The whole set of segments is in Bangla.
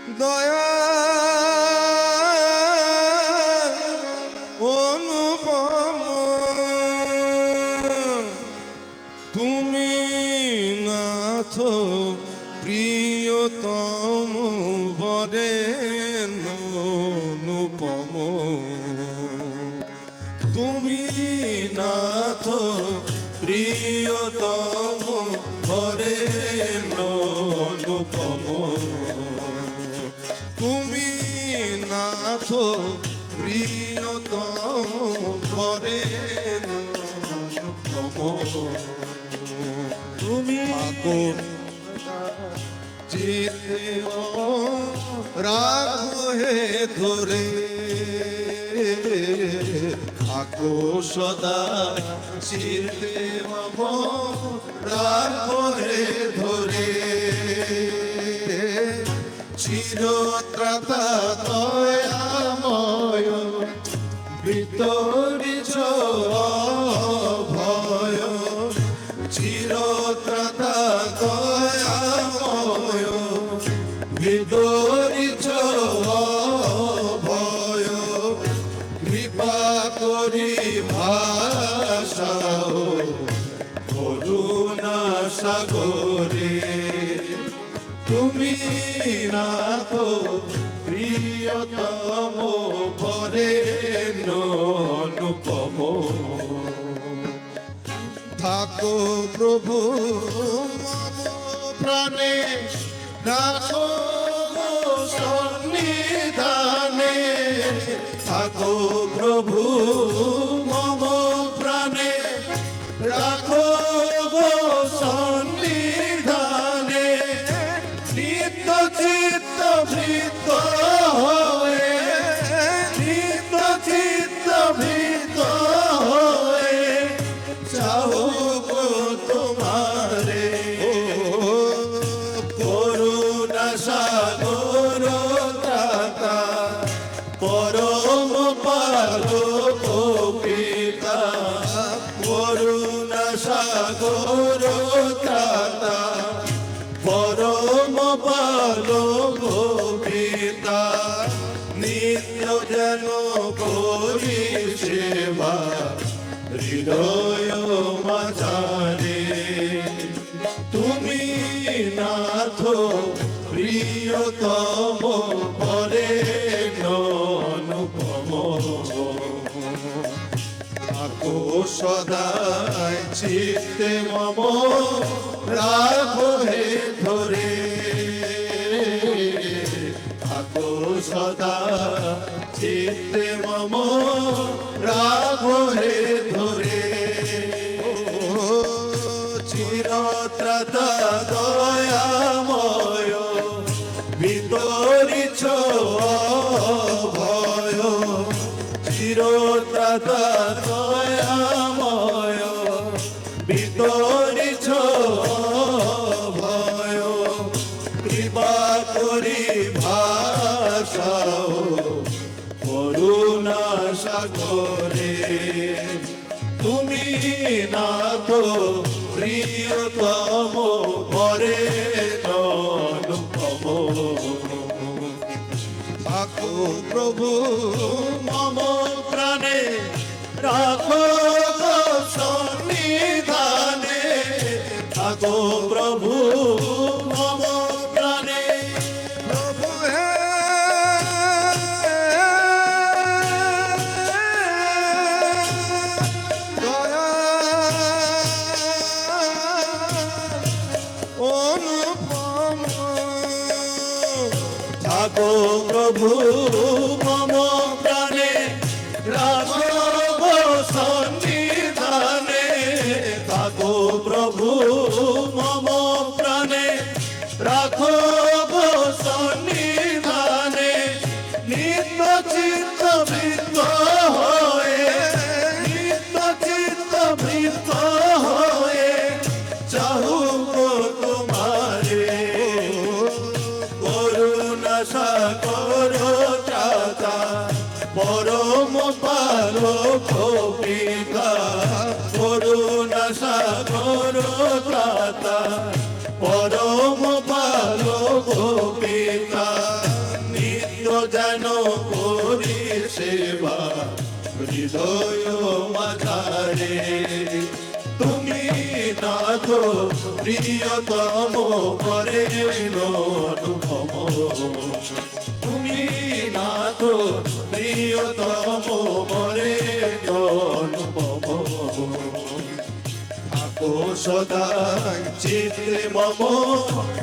দয়া অনুপম তুমি নাথ প্রিয়তম বরেণ্য অনুপম তুমি নাথ প্রিয়তম বরেণ্য অনুপম তুমি নাথ প্রিয়তম বরেণ্য অনুপম তুমি চিতে রাখো হে ধরে থাকো সদা চিতে রাখো হে ধরে চিরত্রাতা দয়াময় ভিতরিছ ভয় চিরত্রাতা দয়াময় ভিতরিছ ভয় কৃপা করি ভাষাও করুণা সাগরে তুমি নাথ প্রিয়তম বরেণ্য অনুপম থাকো প্রভু প্রাণে রাখো সন্নিধানে থাকো প্রভু মম প্রাণে রাখো সন্নিধানে নিত্য চিত্ত ভৃত হয়ে নিত্য চিত্ত ভৃত হয়ে চাহো তোমারে করুণা সাগর ত্রাতা পরম পালক পিতা করুণা সাগর ত্রাতা পরম পালক পিতা নিত্য যেন করি সেবা হৃদয় মাঝারে তুমি নাথ প্রিয়তম বরেণ্য অনুপম থাকো সদাই চিত্তে মম রাখো হে ধরে থাকো সদা চিত্তে মম রাখো হে ধরে চিরত্রাতা দয়াময় ভিতরিছ ভয় চিরত্রাতা দয়াময় ভিতরিছ ভয় কৃপা করি ভাষাও করুণা সাগরে তুমি নাথ প্রিয়তম বরেণ্য অনুপম থাকো প্রভু মম প্রাণে রাখো সন্নিধানে থাকো প্রভু মম প্রাণে প্রভু হে দয়া অনুপম থাকো প্রভু মম প্রাণে রাখো সন্নিধানে থাকো প্রভু মম প্রাণে রাখো সন্নিধানে নিত্য চিত্ত বৃত্ত হয়ে নিত্য চিত্ত বৃত্ত হয়ে চাহু তোমারে করুণা সাগর ত্রাতা পরম পালক পিতা করুণা সাগর ত্রাতা পরম পালক পিতা করি সেবা হৃদয় মাঝারে তুমি নাথ প্রিয়তম করে অনুভব তুমি নাথ প্রিয়তম করে অনুভব থাকো সদা চিত্রে মম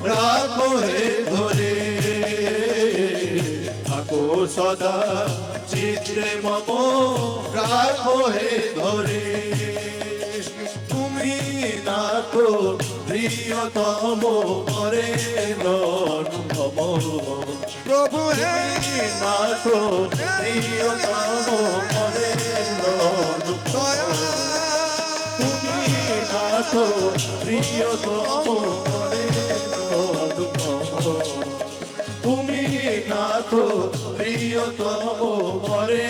রাখো হে ধরে থাকো সদা চিত্রে মম রাখো হে ধরে তুমি নাথ প্রিয়তম করে অনুভব প্রভু হে নাথ প্রিয়তম করে অনুভব তুমি নাথ প্রিয়তম করে অনুভব তুমি নাথ প্রিয়তম করে